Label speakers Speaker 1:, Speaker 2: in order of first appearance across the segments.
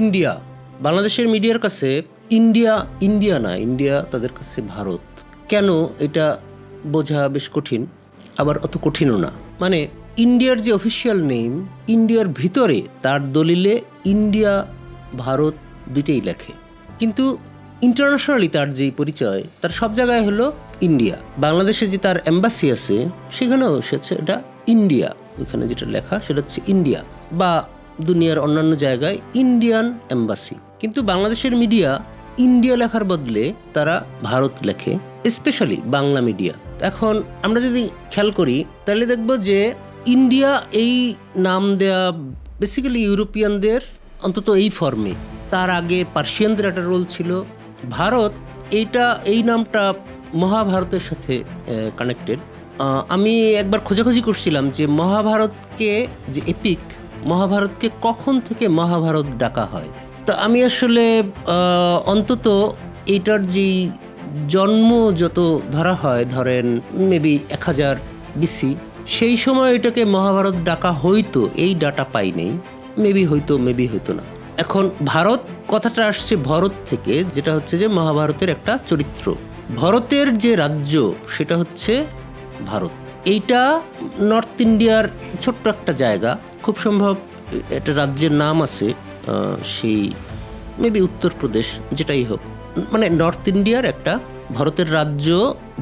Speaker 1: India বাংলাদেশের মিডিয়ার কাছে ইন্ডিয়া ইন্ডিয়া না, ইন্ডিয়া তাদের কাছে ভারত। কেন এটা বোঝা বেশ কঠিন, আবার অত কঠিনও না। মানে ইন্ডিয়ার যে অফিসিয়াল নেম, ইন্ডিয়ার ভিতরে তার দলিলে ইন্ডিয়া ভারত দুইটাই লেখে, কিন্তু ইন্টারন্যাশনালি তার যেই পরিচয় তার সব জায়গায় হলো ইন্ডিয়া। বাংলাদেশে যে তার এম্বাসি আছে সেখানেও সেটা এটা ইন্ডিয়া, ওইখানে যেটা লেখা সেটা হচ্ছে ইন্ডিয়া, বা দুনিয়ার অন্যান্য জায়গায় ইন্ডিয়ান এম্বাসি। কিন্তু বাংলাদেশের মিডিয়া ইন্ডিয়া লেখার বদলে তারা ভারত লেখে, স্পেশালি বাংলা মিডিয়া। এখন আমরা যদি খেয়াল করি তাহলে দেখব যে ইন্ডিয়া এই নাম দেয়া বেসিক্যালি ইউরোপিয়ানদের, অন্তত এই ফর্মে। তার আগে পার্সিয়ানদের একটা রোল ছিল। ভারত এই নামটা মহাভারতের সাথে কানেক্টেড। আমি একবার খোঁজাখুঁজি করছিলাম যে মহাভারতকে, যে এপিক মহাভারতকে কখন থেকে মহাভারত ডাকা হয়। তা আমি আসলে অন্তত এইটার যেই জন্ম যত ধরা হয়, ধরেন মেবি 1000 BC, সেই সময় এটাকে মহাভারত ডাকা হইতো, এই ডাটা পাই নেই। মেবি হইতো না। এখন ভারত কথাটা আসছে ভরত থেকে, যেটা হচ্ছে যে মহাভারতের একটা চরিত্র। ভরতের যে রাজ্য সেটা হচ্ছে ভারত। এইটা নর্থ ইন্ডিয়ার ছোট্ট একটা জায়গা, খুব সম্ভব একটা রাজ্যের নাম আছে, সেই মেবি উত্তরপ্রদেশ, যেটাই হোক, মানে নর্থ ইন্ডিয়ার একটা ভারতের রাজ্য।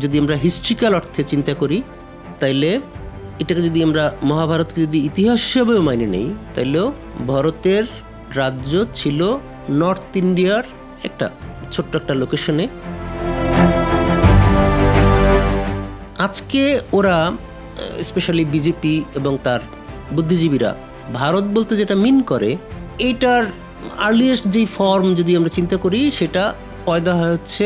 Speaker 1: যদি আমরা হিস্ট্রিক্যাল অর্থে চিন্তা করি তাইলে এটাকে যদি আমরা মহাভারতকে যদি ইতিহাস হিসেবেও মাইনে নেই, তাইলেও ভারতের রাজ্য ছিল নর্থ ইন্ডিয়ার একটা ছোট্ট একটা লোকেশনে। আজকে ওরা স্পেশালি বিজেপি এবং তার বুদ্ধিজীবীরা ভারত বলতে যেটা মিন করে, এইটার আর্লিয়েস্ট যেই ফর্ম যদি আমরা চিন্তা করি সেটা পয়দা হয় হচ্ছে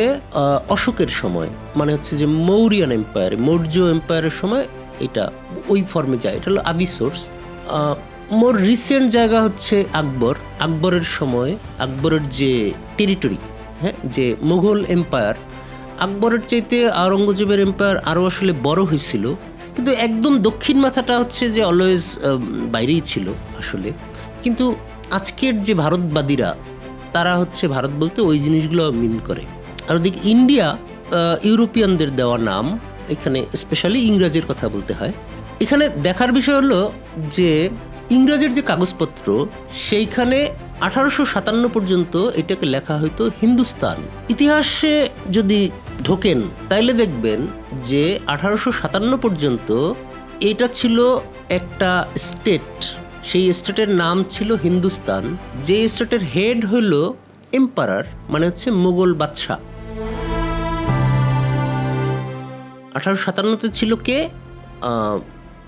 Speaker 1: অশোকের সময়, মানে হচ্ছে যে মৌরিয়ান এম্পায়ার, মৌর্য এম্পায়ারের সময় এটা ওই ফর্মে যায়। এটা হলো আদি সোর্স। মোর রিসেন্ট জায়গা হচ্ছে আকবরের সময়, আকবরের যে টেরিটরি, হ্যাঁ, যে মুঘল এম্পায়ার, আকবরের চাইতে আওরঙ্গজেবের এম্পায়ার আরও আসলে বড় হয়েছিল, কিন্তু একদম দক্ষিণ মাথাটা হচ্ছে যে অলওয়েজ বাইরেই ছিল আসলে। কিন্তু আজকের যে ভারতবাদীরা তারা হচ্ছে ভারত বলতে ওই জিনিসগুলো মিন করে। আর ওদিকে ইন্ডিয়া ইউরোপিয়ানদের দেওয়া নাম, এখানে স্পেশালি ইংরাজের কথা বলতে হয়। এখানে দেখার বিষয় হলো যে ইংরাজের যে কাগজপত্র সেইখানে 1857 পর্যন্ত এটাকে লেখা হয়তো হিন্দুস্তান। ইতিহাসে যদি ঢোকেন তাইলে দেখবেন যে 1857 পর্যন্ত এটা ছিল একটা স্টেট, সেই স্টেটের নাম ছিল হিন্দুস্তান। যে স্টেটের হেড হইল এম্পারার, মানে হচ্ছে মুঘল বাদশাহ। 1857 ছিল কে?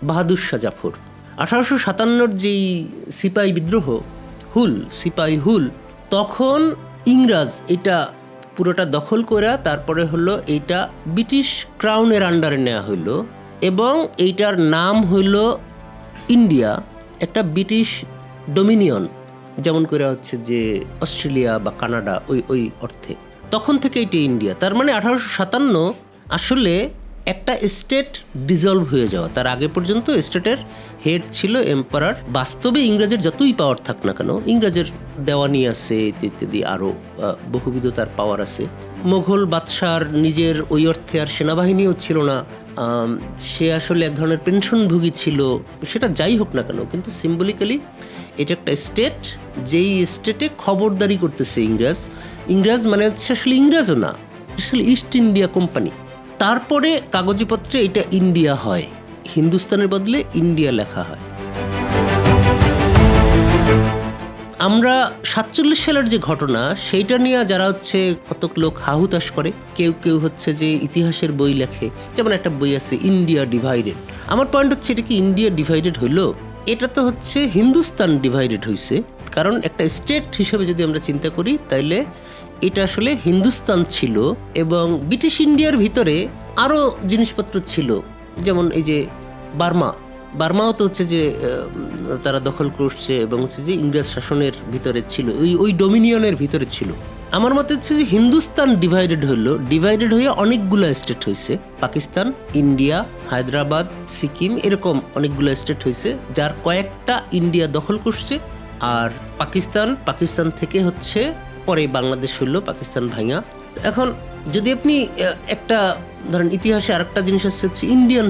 Speaker 1: বাহাদুর শাহ জাফর। 1857 যেই সিপাহী বিদ্রোহ, সিপাহী হুল, তখন ইংরাজ এটা পুরোটা দখল করে তারপরে হলো এইটা ব্রিটিশ ক্রাউনের আন্ডারে নেওয়া হইল, এবং এইটার নাম হইল ইন্ডিয়া, একটা ব্রিটিশ ডোমিনিয়ন, যেমন করে হচ্ছে যে অস্ট্রেলিয়া বা কানাডা, ওই অর্থে। তখন থেকে এইটা ইন্ডিয়া। তার মানে 1857 আসলে একটা স্টেট ডিজলভ হয়ে যাওয়া। তার আগে পর্যন্ত স্টেটের হেড ছিল এম্পারার। বাস্তবে ইংরেজের যতই পাওয়ার থাক না কেন, ইংরেজের দেওয়ানি আছে ইত্যাদি, আরও বহুবিধ তার পাওয়ার আছে। মুঘল বাদশার নিজের ওই অর্থে আর সেনাবাহিনীও ছিল না, সে আসলে এক ধরনের পেনশনভোগী ছিল। সেটা যাই হোক না কেন, কিন্তু সিম্বলিক্যালি এটা একটা স্টেট, যেই স্টেটে খবরদারি করতেছে ইংরেজ মানে হচ্ছে আসলে ইংরেজও না, আসলে ইস্ট ইন্ডিয়া কোম্পানি। তারপরে কাগজপত্রে এটা ইন্ডিয়া হয়, হিন্দুস্তানের বদলে ইন্ডিয়া লেখা হয়। আমরা 47 সালের যে ঘটনা, সেইটা নিয়ে যারা হচ্ছে কতক লোক হাহুতাশ করে, কেউ হচ্ছে যে ইতিহাসের বই লেখে, যেমন একটা বই আছে ইন্ডিয়া ডিভাইডেড। আমার পয়েন্ট হচ্ছে, এটা কি ইন্ডিয়া ডিভাইডেড হইল? এটা তো হচ্ছে হিন্দুস্তান ডিভাইডেড হয়েছে। কারণ একটা স্টেট হিসেবে যদি আমরা চিন্তা করি তাইলে এটা আসলে হিন্দুস্তান ছিল, এবং ব্রিটিশ ইন্ডিয়ার ভিতরে আরও জিনিসপত্র ছিল, যেমন এই যে বার্মাও তো হচ্ছে যে তারা দখল করছে, এবং হচ্ছে যে ইংরেজ শাসনের ভিতরে ছিল, ওই ডোমিনিয়নের ভিতরে ছিল। আমার মতে হচ্ছে যে হিন্দুস্তান ডিভাইডেড হয়ে অনেকগুলো স্টেট হয়েছে। পাকিস্তান, ইন্ডিয়া, হায়দ্রাবাদ, সিকিম, এরকম অনেকগুলো স্টেট হয়েছে, যার কয়েকটা ইন্ডিয়া দখল করছে, আর পাকিস্তান থেকে হচ্ছে পরে বাংলাদেশ হলো, পাকিস্তান ভাঙা। এখন যদি আপনি একটা ধরেন ইতিহাসে আরেকটা জিনিস হচ্ছে ইন্ডিয়ান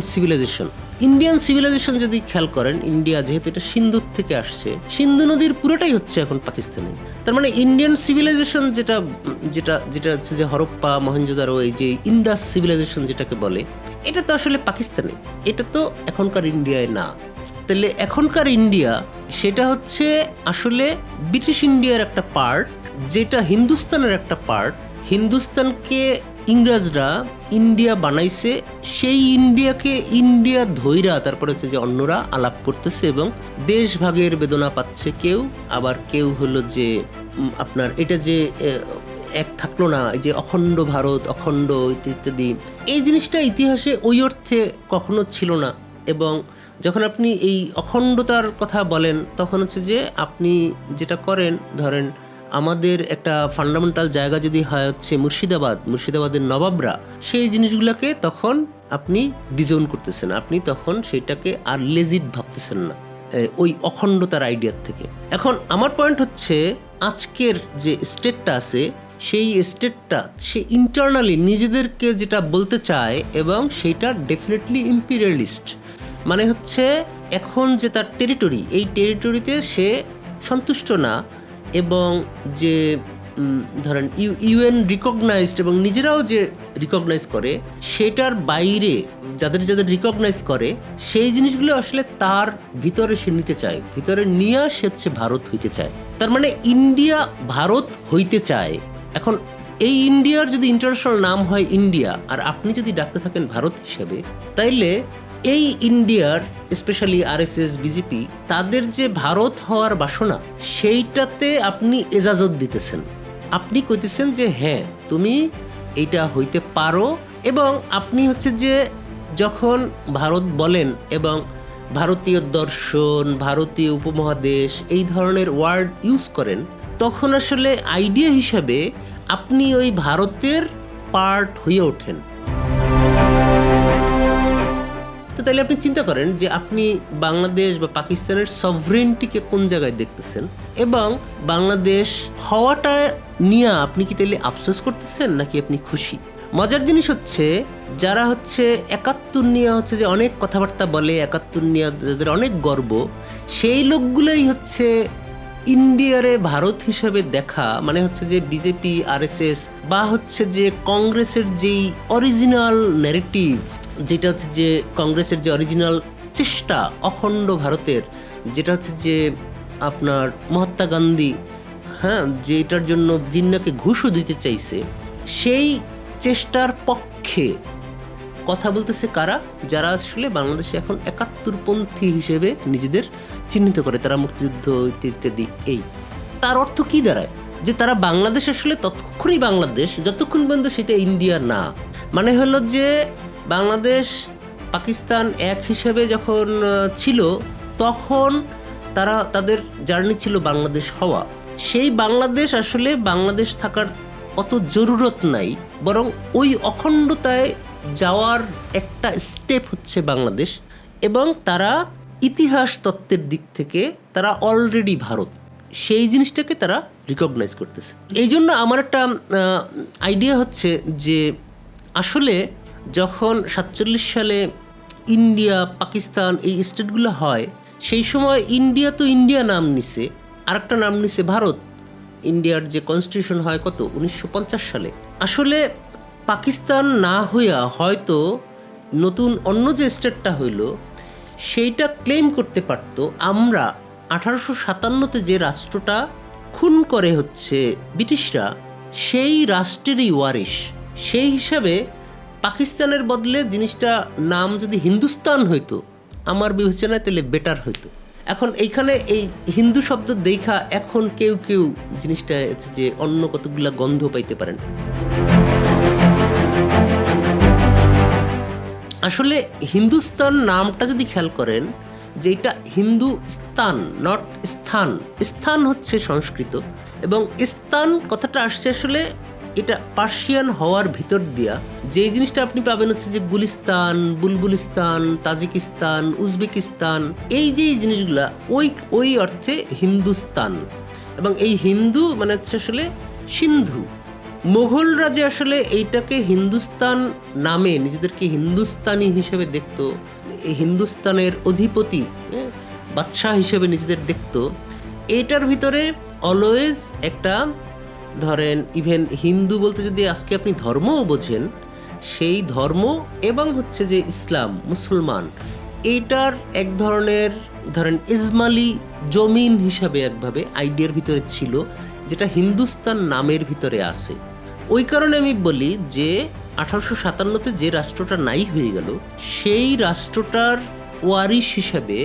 Speaker 1: সিভিলাইজেশন যদি খেয়াল করেন, ইন্ডিয়া যেহেতু এটা সিন্ধুর থেকে আসছে, সিন্ধু নদীর পুরোটাই হচ্ছে এখন পাকিস্তানে। তার মানে ইন্ডিয়ান সিভিলাইজেশন যেটা যেটা যেটা হচ্ছে যে হরপ্পা, মহেঞ্জোদারো, এই যে ইন্ডাস সিভিলাইজেশন যেটাকে বলে, এটা তো আসলে পাকিস্তানে, এটা তো এখনকার ইন্ডিয়ায় না। তাহলে এখনকার ইন্ডিয়া সেটা হচ্ছে আসলে ব্রিটিশ ইন্ডিয়ার একটা পার্ট, যেটা হিন্দুস্তানের একটা পার্ট। হিন্দুস্তানকে ইংরেজরা ইন্ডিয়া বানাইছে, সেই ইন্ডিয়াকে ইন্ডিয়া ধইরা তারপরে হচ্ছে যে অন্যরা আলাপ করতেছে এবং দেশ ভাগের বেদনা পাচ্ছে কেউ, আবার কেউ হলো যে আপনার এটা যে এক থাকলো না, এই যে অখণ্ড ভারত, অখণ্ড ইত্যাদি, এই জিনিসটা ইতিহাসে ওই অর্থে কখনো ছিল না। এবং যখন আপনি এই অখণ্ডতার কথা বলেন তখন হচ্ছে যে আপনি যেটা করেন, ধরেন আমাদের একটা ফান্ডামেন্টাল জায়গা যদি হয় হচ্ছে মুর্শিদাবাদের নবাবরা, সেই জিনিসগুলোকে তখন আপনি ডিজোন করতেছেন, আপনি তখন সেটাকে আর লেজিট ভাবতেছেন না ওই অখণ্ডতার আইডিয়ার থেকে। এখন আমার পয়েন্ট হচ্ছে আজকের যে স্টেটটা আছে, সেই স্টেটটা সে ইন্টারনালি নিজেদেরকে যেটা বলতে চায় এবং সেইটা ডেফিনেটলি ইম্পিরিয়ালিস্ট, মানে হচ্ছে এখন যে তার টেরিটরি, এই টেরিটরিতে সে সন্তুষ্ট না, এবং যে ধরেন ইউএন রিকগনাইজড এবং নিজেরাও যে রিকগনাইজ করে, সেটার বাইরে যাদের রিকগনাইজ করে সেই জিনিসগুলো আসলে তার ভিতরে সে নিতে চায়, ভিতরে নিয়ে সে হচ্ছে ভারত হইতে চায়। তার মানে ইন্ডিয়া ভারত হইতে চায়। এখন এই ইন্ডিয়ার যদি ইন্টারন্যাশনাল নাম হয় ইন্ডিয়া, আর আপনি যদি ডাকতে থাকেন ভারত হিসেবে, তাইলে এই ইন্ডিয়ার স্পেশালি আরএসএস, বিজেপি, তাদের যে ভারত হওয়ার বাসনা, সেইটাতে আপনি এজাজত দিতেছেন। আপনি কইতেছেন যে হ্যাঁ তুমি এইটা হইতে পারো, এবং আপনি হচ্ছে যে যখন ভারত বলেন এবং ভারতীয় দর্শন, ভারতীয় উপমহাদেশ এই ধরনের ওয়ার্ড ইউজ করেন, তখন আসলে আইডিয়া হিসাবে আপনি ওই ভারতের পার্ট হয়ে ওঠেন। তো তাহলে আপনি চিন্তা করেন যে আপনি বাংলাদেশ বা পাকিস্তানের সভরেন্টিকে কোন জায়গায় দেখতেছেন, এবং বাংলাদেশ হওয়াটা নিয়ে আপনি কি তাহলে আফসোস করতেছেন নাকি আপনি খুশি? মজার জিনিস হচ্ছে যারা হচ্ছে ৭১ নিয়ে হচ্ছে যে অনেক কথাবার্তা বলে, ৭১ নিয়ে যাদের অনেক গর্ব, সেই লোকগুলোই হচ্ছে ইন্ডিয়ারে ভারত হিসাবে দেখা, মানে হচ্ছে যে বিজেপি, আরএসএস বা হচ্ছে যে কংগ্রেসের যেই অরিজিনাল ন্যারেটিভ, যেটা হচ্ছে যে কংগ্রেসের যে অরিজিনাল চেষ্টা অখণ্ড ভারতের, যেটা হচ্ছে যে আপনার মহাত্মা গান্ধী, হ্যাঁ, যেটার জন্য জিন্নাকে ঘুষও দিতে চাইছে, সেই চেষ্টার পক্ষে কথা বলতেছে কারা? যারা আসলে বাংলাদেশে এখন ৭১পন্থী হিসেবে নিজেদের চিহ্নিত করে, তারা মুক্তিযুদ্ধ ইত্যাদি। এই তার অর্থ কি দাঁড়ায়? যে তারা বাংলাদেশ আসলে ততক্ষণই বাংলাদেশ যতক্ষণ পর্যন্ত সেটা ইন্ডিয়া না। মানে হলো যে বাংলাদেশ পাকিস্তান এক হিসেবে যখন ছিল, তখন তারা তাদের জার্নি ছিল বাংলাদেশ হওয়া। সেই বাংলাদেশ আসলে বাংলাদেশ থাকার অত জরুরত নাই, বরং ওই অখণ্ডতায় যাওয়ার একটা স্টেপ হচ্ছে বাংলাদেশ। এবং তারা ইতিহাস তত্ত্বের দিক থেকে তারা অলরেডি ভারত, সেই জিনিসটাকে তারা রিকগনাইজ করতেছে। এই জন্য আমার একটা আইডিয়া হচ্ছে যে আসলে যখন ৪৭ সালে ইন্ডিয়া, পাকিস্তান এই স্টেটগুলো হয়, সেই সময় ইন্ডিয়া তো ইন্ডিয়া নাম নিছে, আরেকটা নাম নিছে ভারত। ইন্ডিয়ার যে কনস্টিটিউশন হয় কত ১৯৫০ সালে, আসলে পাকিস্তান না হইয়া হয়তো নতুন অন্য যে স্টেটটা হইল সেইটা ক্লেম করতে পারতো আমরা ১৮৫৭তে যে রাষ্ট্রটা খুন করে হচ্ছে ব্রিটিশরা, সেই রাষ্ট্রেরই ওয়ারিশ। সেই হিসাবে পাকিস্তানের বদলে জিনিসটা নাম যদি হিন্দুস্তান হইতো, আমার বিবেচনায় তাহলে বেটার হইতো। এখন এইখানে এই হিন্দু শব্দ দেখা এখন কেউ কেউ জিনিসটা হচ্ছে যে অন্য কতগুলা গন্ধ পাইতে পারেন। আসলে হিন্দুস্তান নামটা যদি খেয়াল করেন, যে এটা হিন্দুস্তান, নট স্থান। স্থান হচ্ছে সংস্কৃত, এবং স্থান কথাটা আসছে আসলে এটা পার্সিয়ান হওয়ার ভিতর দিয়া যেই জিনিসটা আপনি পাবেন হচ্ছে যে গুলিস্তান, বুলবুলিস্তান, তাজিকিস্তান, উজবেকিস্তান, এই যে জিনিসগুলা ওই অর্থে হিন্দুস্তান। এবং এই হিন্দু মানে হচ্ছে আসলে সিন্ধু। মোগলরা যে আসলে এইটাকে হিন্দুস্তান নামে নিজেদেরকে হিন্দুস্তানি হিসেবে দেখতো, এই হিন্দুস্তানের অধিপতি বাদশাহ হিসেবে নিজেদের দেখতো, এটার ভিতরে অলওয়েজ একটা ধরেন ইভেন হিন্দু বলতে যদি আজকে আপনি ধর্মও বোঝেন, সেই ধর্ম এবং হচ্ছে যে ইসলাম মুসলমান এইটার এক ধরনের ধরেন ইসমালি জমিন হিসাবে একভাবে আইডিয়ার ভিতরে ছিল, যেটা হিন্দুস্তান নামের ভিতরে আছে। ওই কারণে আমি বলি যে 1857-তে যে রাষ্ট্রটা নাই হয়ে গেল, সেই রাষ্ট্রটার ওয়ারিশ হিসাবে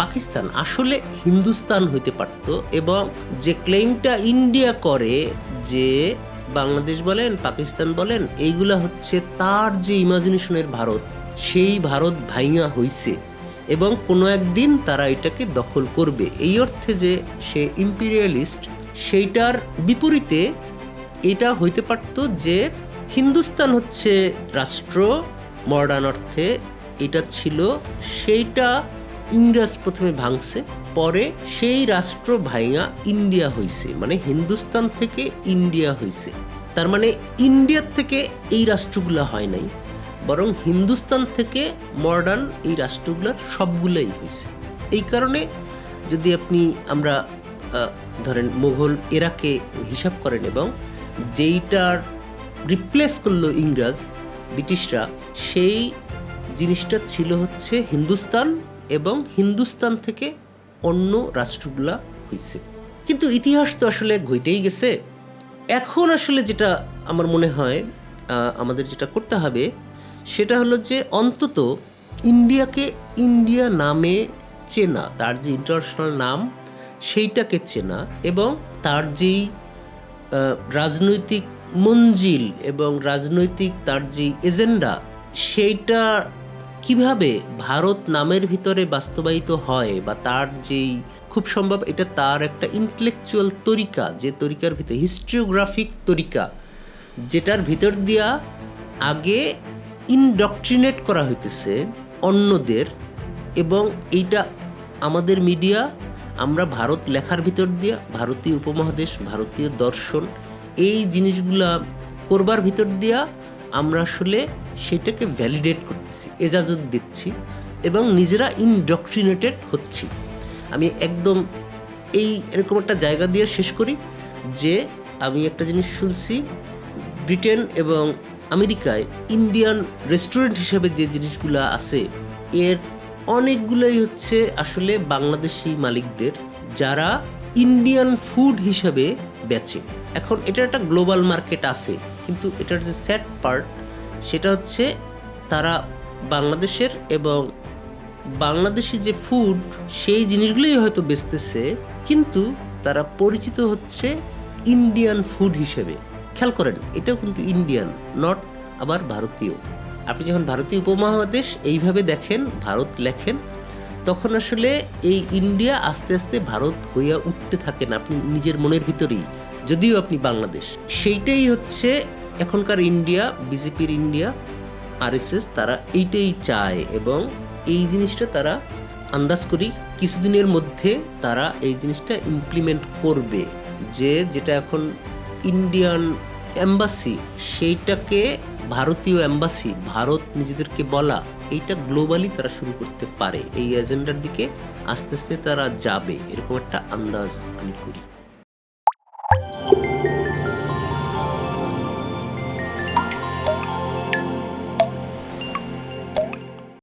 Speaker 1: পাকিস্তান আসলে হিন্দুস্তান হইতে পারত। এবং যে ক্লেমটা ইন্ডিয়া করে যে বাংলাদেশ বলেন পাকিস্তান বলেন এইগুলা হচ্ছে তার যে ইমাজিনেশনের ভারত, সেই ভারত ভাইঙা হইছে এবং কোনো একদিন তারা এটাকে দখল করবে, এই অর্থে যে সে ইম্পিরিয়ালিস্ট, সেইটার বিপরীতে এটা হইতে পারত যে হিন্দুস্তান হচ্ছে রাষ্ট্র মডার্ন অর্থে এটা ছিল, সেইটা ইংরেজ প্রথমে ভাঙছে, পরে সেই রাষ্ট্র ভাইঙা ইন্ডিয়া হইছে, মানে হিন্দুস্তান থেকে ইন্ডিয়া হইছে। তার মানে ইন্ডিয়ার থেকে এই রাষ্ট্রগুলো হয় নাই, বরং হিন্দুস্তান থেকে মডার্ন এই রাষ্ট্রগুলোর সবগুলাই হয়েছে। এই কারণে যদি আমরা ধরেন মুঘল এরাকে হিসাব করেন এবং যেইটার রিপ্লেস করলো ইংরেজ ব্রিটিশরা, সেই জিনিসটা ছিল হচ্ছে হিন্দুস্তান এবং হিন্দুস্তান থেকে অন্য রাষ্ট্রগুলা হয়েছে। কিন্তু ইতিহাস তো আসলে ঘটেই গেছে। এখন আসলে যেটা আমার মনে হয় আমাদের যেটা করতে হবে সেটা হলো যে অন্তত ইন্ডিয়াকে ইন্ডিয়া নামে চেনা, তার যে ইন্টারন্যাশনাল নাম সেইটাকে চেনা এবং তার যেই রাজনৈতিক মঞ্জিল এবং রাজনৈতিক তার যে এজেন্ডা সেইটা কিভাবে ভারত নামের ভিতরে বাস্তবায়িত হয়, বা তার যেই খুব সম্ভব এটা তার একটা ইন্টেলেকচুয়াল তরিকা, যে তরিকার ভিতরে হিস্ট্রিওগ্রাফিক তরিকা, যেটার ভিতর দিয়া আগে ইনডক্ট্রিনেট করা হইতেছে অন্যদের, এবং এইটা আমাদের মিডিয়া আমরা ভারত লেখার ভিতর দিয়া ভারতীয় উপমহাদেশ, ভারতীয় দর্শন, এই জিনিসগুলা করবার ভিতর দিয়া আমরা আসলে সেটাকে ভ্যালিডেট করতেছি, এজাজত দিচ্ছি এবং নিজেরা ইনডক্ট্রিনেটেড হচ্ছি। আমি একদম এরকম একটা জায়গা দিয়ে শেষ করি যে আমি একটা জিনিস শুনছি, ব্রিটেন এবং আমেরিকায় ইন্ডিয়ান রেস্টুরেন্ট হিসেবে যে জিনিসগুলো আছে এর অনেকগুলোই হচ্ছে আসলে বাংলাদেশি মালিকদের, যারা ইন্ডিয়ান ফুড হিসেবে বেচে। এখন এটার একটা গ্লোবাল মার্কেট আছে, কিন্তু এটার যে স্যাড পার্ট সেটা হচ্ছে তারা বাংলাদেশের এবং বাংলাদেশি যে ফুড সেই জিনিসগুলোই হয়তো বেচতেছে, কিন্তু তারা পরিচিত হচ্ছে ইন্ডিয়ান ফুড হিসেবে। খেয়াল করেন, এটাও কিন্তু ইন্ডিয়ান, নট আবার ভারতীয়। আপনি যখন ভারতীয় উপমহাদেশ এইভাবে দেখেন, ভারত লেখেন, তখন আসলে এই ইন্ডিয়া আস্তে আস্তে ভারত হইয়া উঠতে থাকেন আপনি নিজের মনের ভিতরেই, যদিও আপনি বাংলাদেশ। সেইটাই হচ্ছে এখনকার ইন্ডিয়া, বিজেপির ইন্ডিয়া, আরএসএস, তারা এইটাই চায় এবং এই জিনিসটা তারা আন্দাজ করি কিছুদিনের মধ্যে তারা এই জিনিসটা ইমপ্লিমেন্ট করবে, যেটা এখন ইন্ডিয়ান এম্বাসি সেইটাকে ভারতীয় এম্বাসি, ভারত নিজেদেরকে বলা, এইটা গ্লোবালি তারা শুরু করতে পারে। এই এজেন্ডার দিকে আস্তে আস্তে তারা যাবে, এরকম একটা আন্দাজ আমি করি।